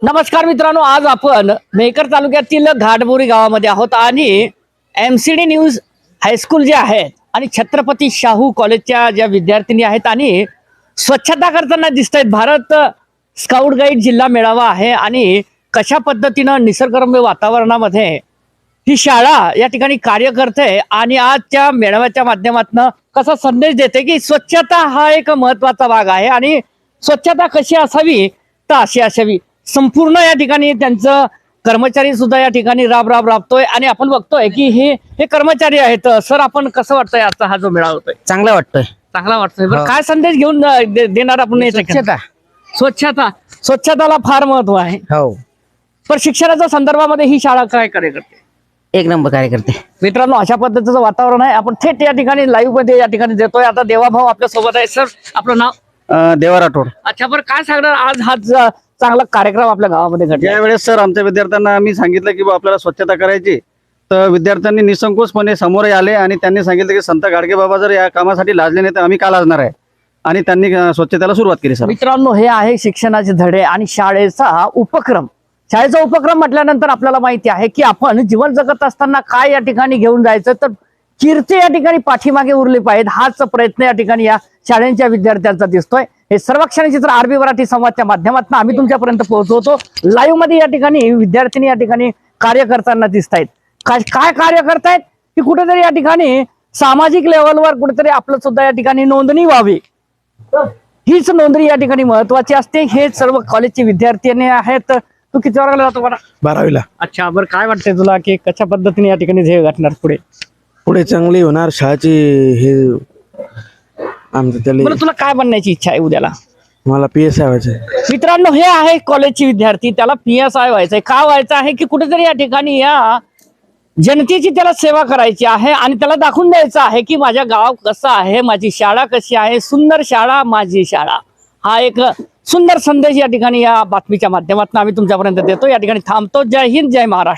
नमस्कार मित्रांनो, आज आपण मेहकर तालुक्यातील घाटबोरी गावामध्ये आहोत आणि MCD न्यूज हायस्कूल जे आहेत आणि छत्रपती शाहू कॉलेजच्या ज्या विद्यार्थिनी आहेत आणि स्वच्छता करताना दिसत आहेत. भारत स्काउट गाईड जिल्हा मेळावा आहे आणि कशा पद्धतीनं निसर्गरम्य वातावरणामध्ये ही शाळा या ठिकाणी कार्य करते आणि आजच्या मेळाव्याच्या माध्यमातून कसा संदेश देते की स्वच्छता हा एक महत्वाचा भाग आहे आणि स्वच्छता कशी असावी तर अशी असावी. संपूर्ण या ठिकाणी त्यांचं कर्मचारी सुद्धा या ठिकाणी राबतोय आणि आपण बघतोय की हे कर्मचारी आहेत. सर, आपण कसं वाटतंय आजचा हा जो मेळावा होतोय? चांगला वाटतोय. चांगला वाटतोय. बरं, हो. काय संदेश घेऊन देणार आपण या ठिकाणी? स्वच्छताला फार महत्व आहे. हो, पण शिक्षणाच्या संदर्भामध्ये ही शाळा काय कार्य करते? एक नंबर कार्यकर्ते. मित्रांनो, अशा पद्धतीचं वातावरण आहे. आपण थेट या ठिकाणी लाईव्ह मध्ये या ठिकाणी देतोय. आता देवाभाऊ आपल्या सोबत आहे. सर, आपलं नाव? देवा राठोड. अच्छा, बरं, काय सांगणार आज हा चांगला कार्यक्रम आपल्या गावामध्ये घडला? ज्यावेळेस सर आमच्या विद्यार्थ्यांना आम्ही सांगितलं की आपल्याला स्वच्छता करायची, तर विद्यार्थ्यांनी निसंकोचपणे समोर आले आणि त्यांनी सांगितलं की संत गाडगे बाबा जर या कामासाठी लाजले नाही तर आम्ही का लाजणार आहे, आणि त्यांनी स्वच्छतेला सुरुवात केली. सर, मित्रांनो, हे आहे शिक्षणाचे धडे आणि शाळेचा उपक्रम. शाळेचा उपक्रम म्हटल्यानंतर आपल्याला माहिती आहे की आपण जीवन जगत असताना काय या ठिकाणी घेऊन जायचं, तर कीर्ती या ठिकाणी पाठीमागे उरली पाहिजे हाच प्रयत्न या ठिकाणी या शाळेच्या विद्यार्थ्यांचा दिसतोय. हे सर्वेक्षण चित्र आरबी मराठी संवादच्या माध्यमातून आम्ही तुमच्यापर्यंत पोहोचवतो. लाईव्ह मध्ये या ठिकाणी विद्यार्थिनी या ठिकाणी कार्य करताना दिसत आहेत. काय कार्य करतायत की कुठेतरी या ठिकाणी सामाजिक लेवलवर कुठेतरी आपलं सुद्धा या ठिकाणी नोंदणी व्हावी. हीच नोंदणी या ठिकाणी महत्वाची असते. हे सर्व कॉलेजचे विद्यार्थी आहेत. तू किती वर्गाला जातो बरं? 12वीला. अच्छा, बरं, काय वाटतंय तुला की कशा पद्धतीने या ठिकाणी ध्येय गाठणार पुढे? पुढे चांगली होणार शाळेची. हे आमचं त्याला बरं, तुला काय बनण्याची इच्छा आहे उद्याला? मला PSI व्हायचंय. मित्रांनो, हे आहे कॉलेजचे विद्यार्थी. त्याला PSI व्हायचंय. का व्हायचं आहे की कुठेतरी या ठिकाणी या जनतेची त्याला सेवा करायची आहे आणि त्याला दाखवून द्यायचं आहे की माझ्या गाव कसं आहे, माझी शाळा कशी आहे. सुंदर शाळा माझी शाळा हा एक सुंदर संदेश या ठिकाणी या बातमीच्या माध्यमातून आम्ही तुमच्यापर्यंत देतो. या ठिकाणी थांबतो. जय हिंद, जय महाराष्ट्र.